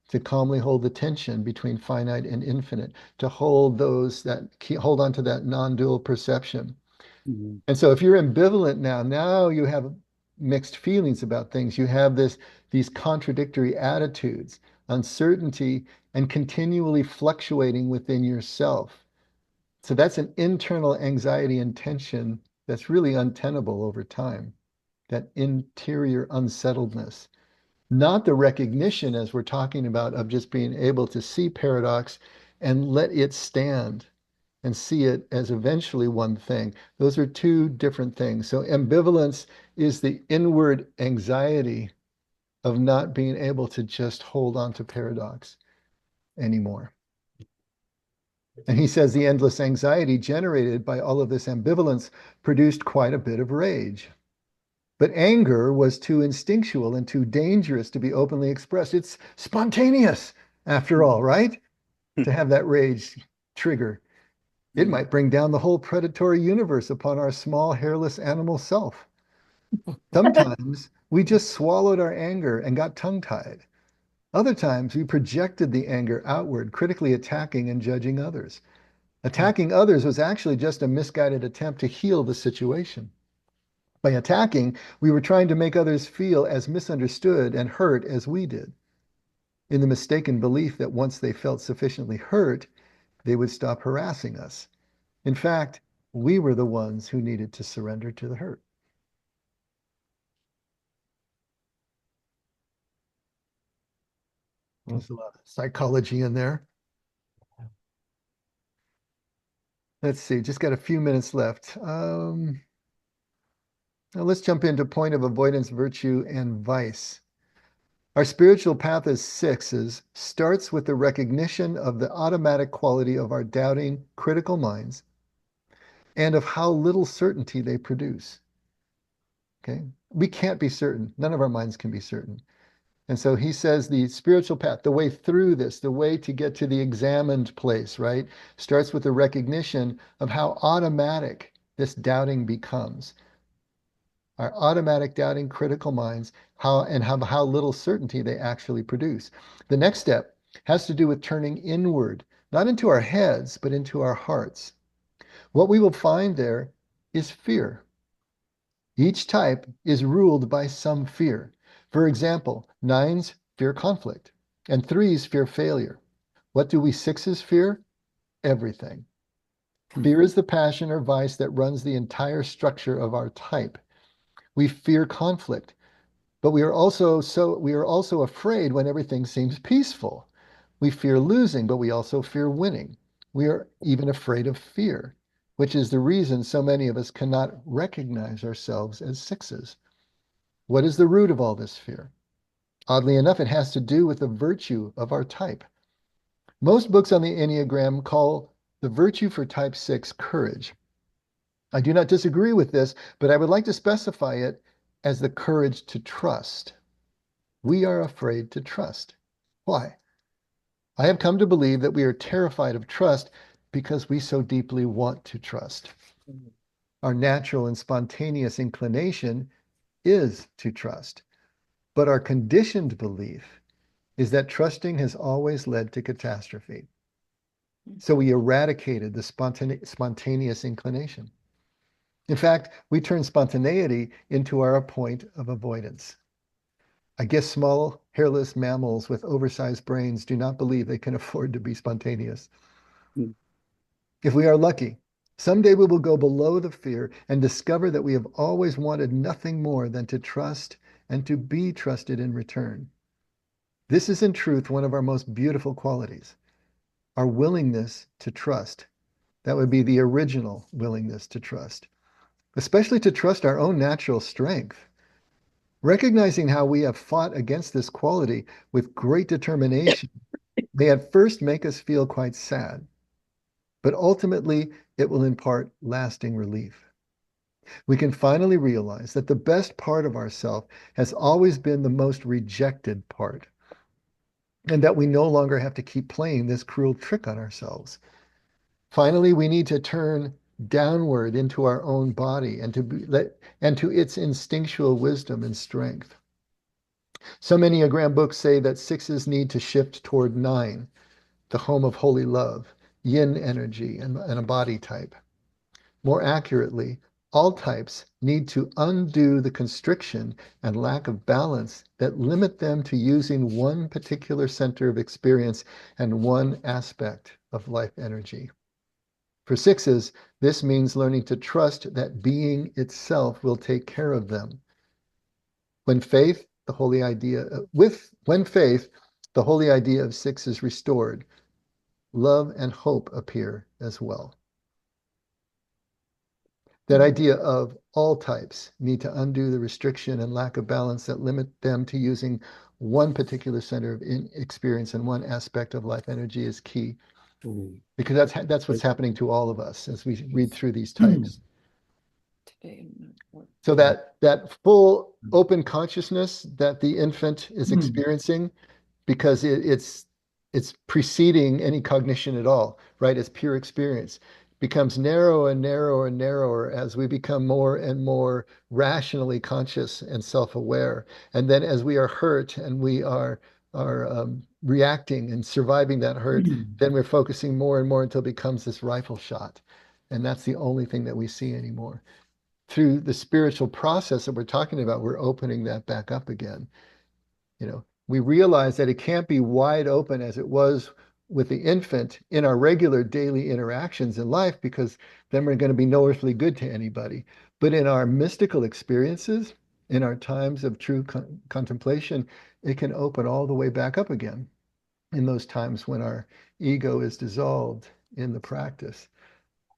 to calmly hold the tension between finite and infinite, to hold hold on to that non-dual perception. Mm-hmm. And so if you're ambivalent now you have mixed feelings about things. You have these contradictory attitudes, uncertainty, and continually fluctuating within yourself. So that's an internal anxiety and tension that's really untenable over time, that interior unsettledness. Not the recognition, as we're talking about, of just being able to see paradox and let it stand and see it as eventually one thing. Those are two different things. So ambivalence is the inward anxiety of not being able to just hold on to paradox anymore. And he says the endless anxiety generated by all of this ambivalence produced quite a bit of rage. But anger was too instinctual and too dangerous to be openly expressed. It's spontaneous, after all, right? To have that rage trigger. It might bring down the whole predatory universe upon our small, hairless animal self. Sometimes we just swallowed our anger and got tongue-tied. Other times we projected the anger outward, critically attacking and judging others. Attacking others was actually just a misguided attempt to heal the situation. By attacking, we were trying to make others feel as misunderstood and hurt as we did, in the mistaken belief that once they felt sufficiently hurt, they would stop harassing us. In fact, we were the ones who needed to surrender to the hurt. There's a lot of psychology in there. Let's see, just got a few minutes left. Now let's jump into point of avoidance, virtue, and vice. Our spiritual path as sixes starts with the recognition of the automatic quality of our doubting, critical minds and of how little certainty they produce. Okay? We can't be certain. None of our minds can be certain. And so he says the spiritual path, the way through this, the way to get to the examined place, right, starts with the recognition of how automatic this doubting becomes. Our automatic doubting critical minds, how little certainty they actually produce. The next step has to do with turning inward, not into our heads, but into our hearts. What we will find there is fear. Each type is ruled by some fear. For example, nines fear conflict, and threes fear failure. What do we sixes fear? Everything. Fear is the passion or vice that runs the entire structure of our type. We fear conflict, but we are also afraid when everything seems peaceful. We fear losing, but we also fear winning. We are even afraid of fear, which is the reason so many of us cannot recognize ourselves as sixes. What is the root of all this fear? Oddly enough, it has to do with the virtue of our type. Most books on the Enneagram call the virtue for type 6 courage. I do not disagree with this, but I would like to specify it as the courage to trust. We are afraid to trust. Why? I have come to believe that we are terrified of trust because we so deeply want to trust. Our natural and spontaneous inclination is to trust, but our conditioned belief is that trusting has always led to catastrophe. So we eradicated the spontaneous inclination. In fact, we turn spontaneity into our point of avoidance. I guess small, hairless mammals with oversized brains do not believe they can afford to be spontaneous. If we are lucky, someday we will go below the fear and discover that we have always wanted nothing more than to trust and to be trusted in return. This is in truth one of our most beautiful qualities, our willingness to trust. That would be the original willingness to trust, especially to trust our own natural strength. Recognizing how we have fought against this quality with great determination may at first make us feel quite sad, but ultimately it will impart lasting relief. We can finally realize that the best part of ourself has always been the most rejected part, and that we no longer have to keep playing this cruel trick on ourselves. Finally, we need to turn downward into our own body and to its instinctual wisdom and strength. Some Enneagram books say that sixes need to shift toward 9, the home of holy love, yin energy, and a body type. More accurately, all types need to undo the constriction and lack of balance that limit them to using one particular center of experience and one aspect of life energy. For sixes, this means learning to trust that being itself will take care of them. When faith, the holy idea of six is restored, love and hope appear as well. That idea of all types need to undo the restriction and lack of balance that limit them to using one particular center of experience and one aspect of life energy is key. Because that's what's happening to all of us as we read through these types. So that full open consciousness that the infant is experiencing, because it's preceding any cognition at all, right? It's pure experience, becomes narrower and narrower and narrower as we become more and more rationally conscious and self-aware. And then as we are hurt and we are reacting and surviving that hurt, then we're focusing more and more until it becomes this rifle shot. And that's the only thing that we see anymore. Through the spiritual process that we're talking about, we're opening that back up again. We realize that it can't be wide open as it was with the infant in our regular daily interactions in life, because then we're going to be no earthly good to anybody. But in our mystical experiences, in our times of true contemplation, it can open all the way back up again in those times when our ego is dissolved in the practice.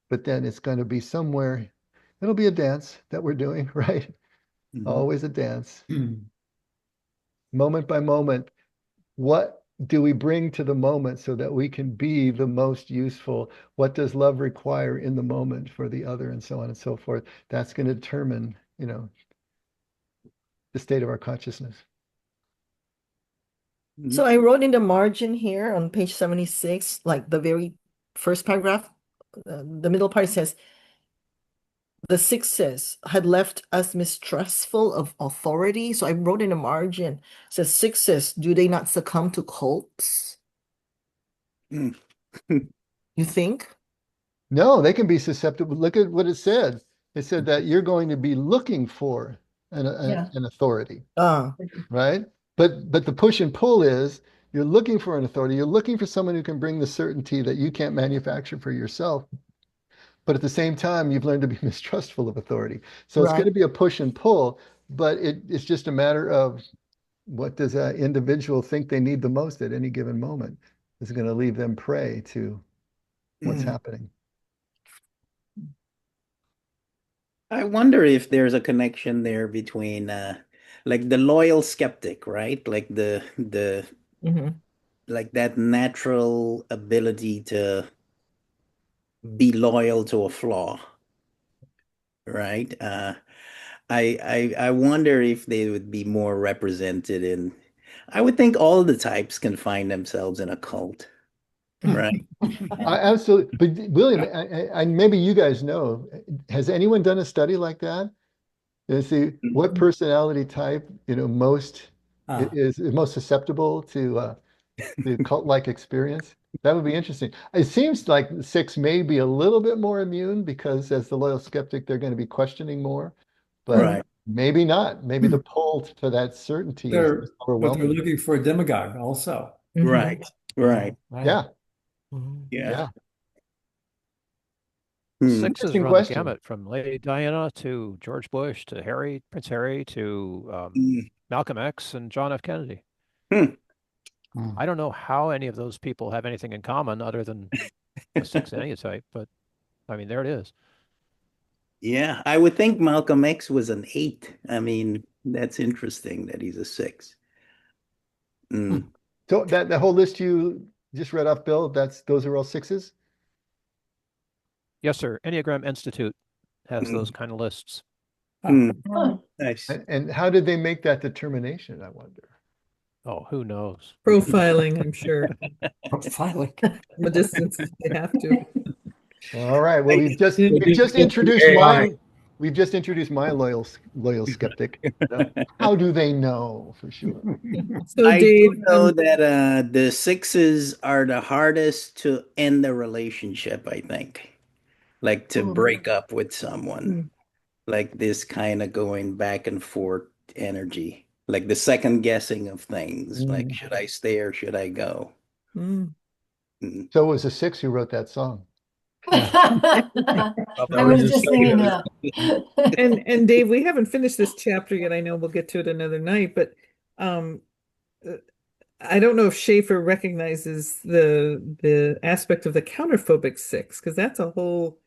But then it's going to be somewhere, it'll be a dance that we're doing, right? Always a dance. Moment by moment, what do we bring to the moment so that we can be the most useful? What does love require in the moment for the other, and so on and so forth? That's going to determine, the state of our consciousness. So I wrote in the margin here on page 76, like the very first paragraph, the middle part says, the sixes had left us mistrustful of authority. So I wrote in the margin, says sixes, do they not succumb to cults? Mm. You think? No, they can be susceptible. Look at what it said. It said that you're going to be looking for Yeah. an authority, Ah, right? But the push and pull is you're looking for an authority. You're looking for someone who can bring the certainty that you can't manufacture for yourself. But at the same time, you've learned to be mistrustful of authority. So it's going right. to be a push and pull, but it's just a matter of what does that individual think they need the most at any given moment is going to leave them prey to what's happening. I wonder if there's a connection there between like the loyal skeptic, right? Like the Mhm. like that natural ability to be loyal to a flaw, right? I wonder if they would be more represented in. I would think all the types can find themselves in a cult, right? I absolutely. But William, maybe you guys know, has anyone done a study like that? See what personality type, most is most susceptible to the cult-like experience? That would be interesting. It seems like six may be a little bit more immune because as the loyal skeptic, they're going to be questioning more, but Right. maybe not. Maybe the pull for that certainty is just But they're overwhelming. looking for a demagogue also. Mhm. Right. Right. Yeah, Mhm. Yeah. yeah. Sixes Interesting run the question. gamut from Lady Diana to George Bush to Prince Harry to Mm. Malcolm X and John F. Kennedy. Hmm. I don't know how any of those people have anything in common other than a six enneatype, but I mean, there it is. Yeah, I would think Malcolm X was an 8. I mean, that's interesting that he's a 6. Mm. So that whole list you just read off, Bill, those are all sixes? Yes, sir. Enneagram Institute has those Mm. kind of lists. Mm. Oh, Nice. And how did they make that determination, I wonder? Oh, who knows? Profiling, I'm sure. Profiling. The distance they have to. All right. Well, we've just introduced my loyal skeptic. So how do they know for sure? So I Dave, do know that the 6s are the hardest to end a relationship, I think. Like to break up with someone. Like this kind of going back and forth energy. Like the second guessing of things. Like, should I stay or should I go? Mm. Mm. So it was a six who wrote that song. I was just thinking that. And Dave, we haven't finished this chapter yet. I know we'll get to it another night, but um I don't know if Schaefer recognizes the aspect of the counterphobic 6, because that's a whole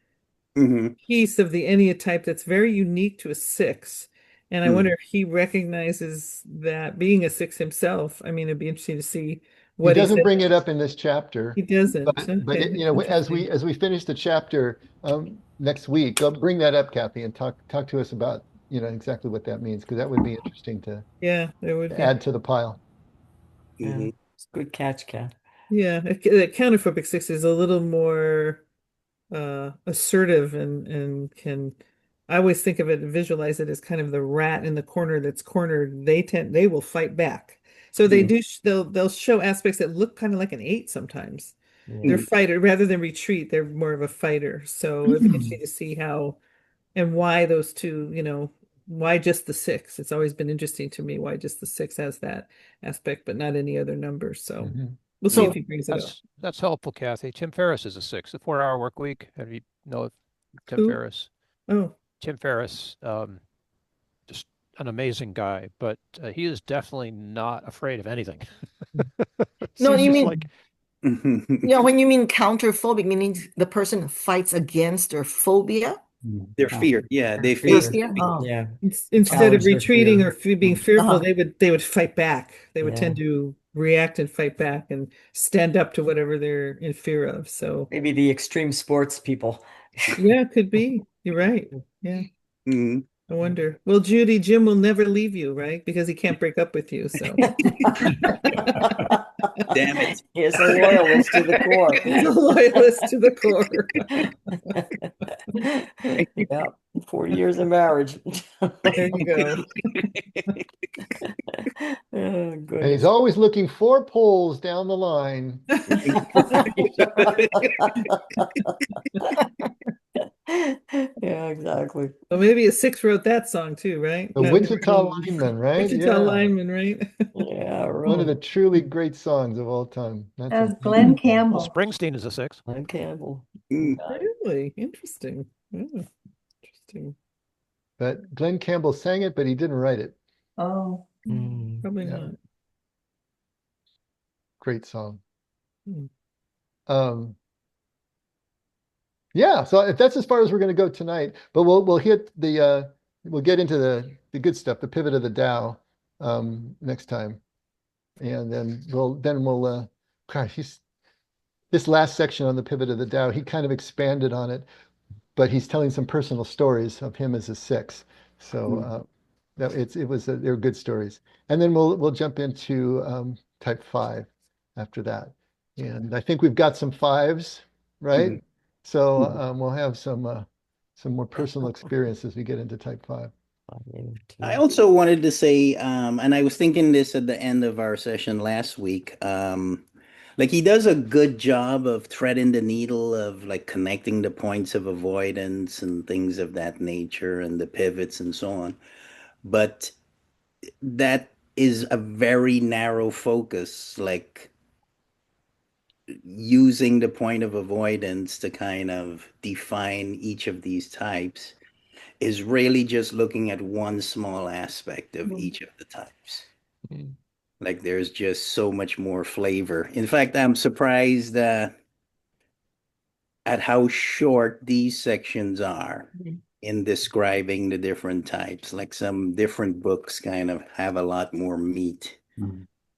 Mhm. piece of the Enneatype that's very unique to a 6. And I wonder if he recognizes that being a 6 himself. I mean, it'd be interesting to see He what he doesn't said. bring it up in this chapter, He doesn't. but Okay, as interesting. we finish the chapter next week, I'll bring that up, Kathy, and talk to us about exactly what that means, because that would be interesting to Yeah, there would be. add to the pile. Yeah, Mhm. it's a good catch, Kat. Yeah, the counterphobic 6 is a little more assertive and can. I always think of it and visualize it as kind of the rat in the corner that's cornered. They will fight back. So they do they'll show aspects that look kind of like an 8 sometimes. They're fighter rather than retreat, they're more of a fighter. So it'd be interesting to see how and why those two, why just the 6? It's always been interesting to me why just the 6 has that aspect, but not any other number. So Mhm. we'll see So if he brings it up. That's helpful, Kathy. Tim Ferriss is a 6, the 4-hour work week. Have you know of Tim Who? Ferriss? Oh, Tim Ferriss, just an amazing guy, but he is definitely not afraid of anything. No, He's you just mean like, when you mean counterphobic, meaning the person fights against their phobia, Their fear. Yeah, they their face. fear. Oh, Yeah. instead of Challenge their retreating fear. or being fearful, Uh-huh. they would fight back. They would Yeah. tend to react and fight back and stand up to whatever they're in fear of. So Maybe the extreme sports people. yeah, it could be. You're right. Yeah. Mhm. I wonder. Well, Judy, Jim will never leave you, right? Because he can't break up with you. So Damn it. He is a loyalist to the core. he's a loyalist to the core. Yeah, 40 years of marriage. There you go. Oh, And he's goodness. always looking 4 poles down the line. Yeah, exactly. Well, maybe a 6 wrote that song too, right? The Wichita lineman, right? Wichita Yeah. lineman, right? Yeah, One of the really. truly great songs of all time. That's That was a Glenn Well, Campbell. Springsteen is a 6. Glenn Campbell. Mm. Got it. Really interesting. Interesting. But Glenn Campbell sang it, but he didn't write it. Oh, Probably Yeah. not. Great song. Hmm. Yeah, so if that's as far as we're going to go tonight, but we'll hit the we'll get into the good stuff, the pivot of the Tao, next time, and then we'll gosh, this last section on the pivot of the Tao, he kind of expanded on it, but he's telling some personal stories of him as a 6. So they're good stories, and then we'll jump into type 5 after that, and I think we've got some 5s, right? Mhm. So we'll have some more personal experience as we get into type 5. I also wanted to say, and I was thinking this at the end of our session last week, like he does a good job of threading the needle of like connecting the points of avoidance and things of that nature and the pivots and so on. But that is a very narrow focus, like using the point of avoidance to kind of define each of these types is really just looking at one small aspect of each of the types. Like there's just so much more flavor. In fact, I'm surprised at how short these sections are in describing the different types. Like some different books kind of have a lot more meat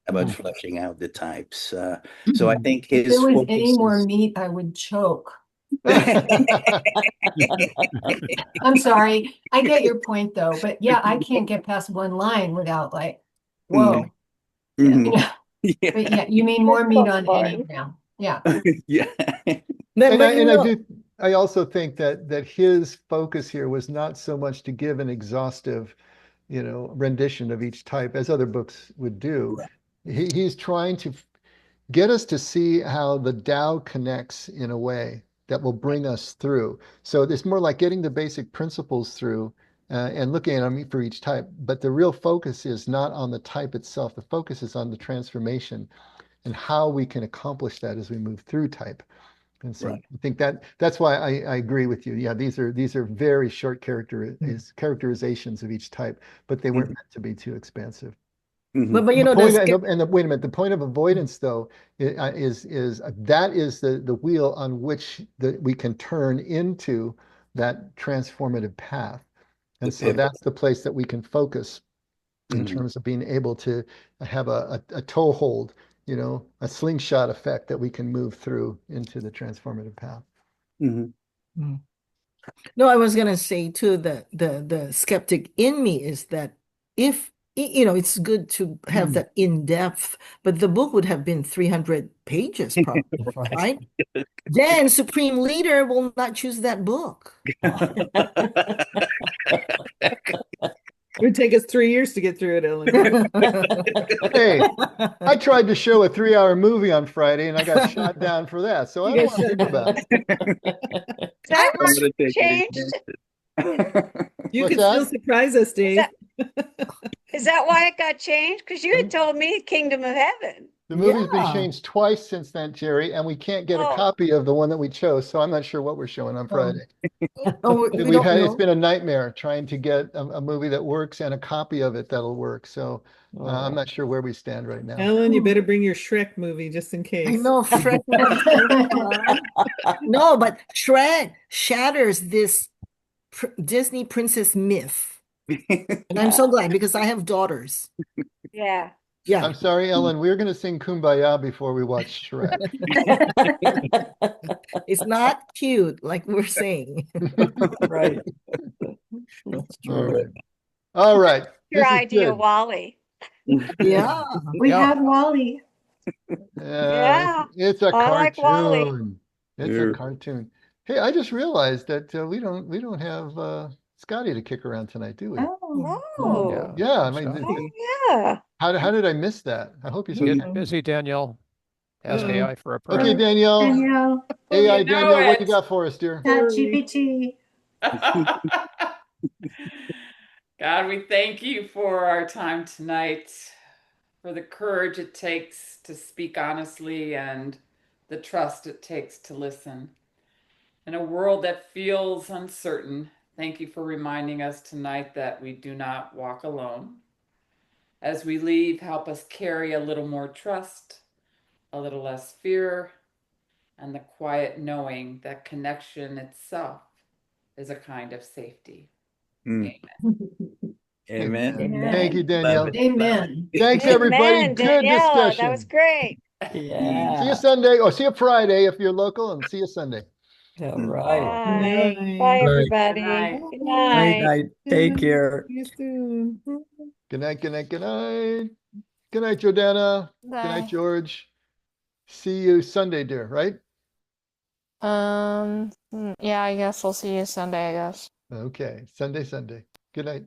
about fleshing out the types. So I think if his there was focus any more is- meat, I would choke. I'm sorry. I get your point though, but yeah, I can't get past one line without like, whoa. Mhm. Yeah. Yeah. But yeah, you mean more meat on fine. Enneagram. Yeah. Yeah. I also think that his focus here was not so much to give an exhaustive, rendition of each type as other books would do. He's trying to get us to see how the Tao connects in a way that will bring us through. So it's more like getting the basic principles through and looking at them for each type. But the real focus is not on the type itself. The focus is on the transformation and how we can accomplish that as we move through type. And so I think that's why I agree with you. Yeah, these are very short characterizations of each type, but they weren't meant to be too expansive. But Wait a minute. The point of avoidance, though, is that is the wheel on which we can turn into that transformative path, and so that's the place that we can focus in terms of being able to have a toehold, a slingshot effect that we can move through into the transformative path. No, I was gonna say too that the skeptic in me is that if it's good to have that in depth, but the book would have been 300 pages probably, right? Then Supreme Leader will not choose that book. It would take us 3 years to get through it, Ellen. Hey, I tried to show a 3-hour movie on Friday and I got shot down for that. So I don't want to think about it. That was changed. You What's can still that? surprise us, Dave. Is that why it got changed? Because you had told me Kingdom of Heaven. The movie's been Yeah. changed twice since then, Jerry, and we can't get a Oh. copy of the one that we chose. So I'm not sure what we're showing on Friday. Oh, we It's don't been a nightmare trying to get a movie that works and a copy of it that'll work. So I'm not sure where we stand right now. Ellen, you better bring your Shrek movie just in I case. know Shrek. No, but Shrek shatters this Disney princess myth. And I'm so glad because I have daughters. Yeah. Yeah. I'm sorry, Ellen, we're going to sing Kumbaya before we watch Shrek. It's not cute, like we're saying. Right. That's All true. right. All right. Your This is idea, good. Wally. Yeah. We Yeah. had Wally. Yeah, It's a I like Wally. cartoon. It's a cartoon. Hey, I just realized that we don't have Scotty to kick around tonight, do we? Oh, Oh, Yeah, I Scotty. mean, yeah. how did I miss that? I hope he's Get okay. busy, Danielle. Ask Uh-oh. AI for a prayer. Okay, Danielle. Danielle, AI You know Danielle, what you it. got for us, dear? ChatGPT. God, we thank you for our time tonight, for the courage it takes to speak honestly and the trust it takes to listen. In a world that feels uncertain, thank you for reminding us tonight that we do not walk alone. As we leave, help us carry a little more trust, a little less fear, and the quiet knowing that connection itself is a kind of safety. Mm. Amen. Amen. Thank you, Love Danielle. it. Amen. Thanks, everybody. Amen, Good Daniela. That was discussion. great. See you Yeah. Sunday, or see you Friday if you're local, and see you Sunday. All right. Bye. Bye. Bye, Right. everybody. Night. Good Great night. night. Take care. See you soon. Good night, good night, good night. Good night, Jordana. Good night, Bye. George. See you Sunday, dear, right? Yeah, I guess I'll see you Sunday, I guess. Okay. Sunday. Good night.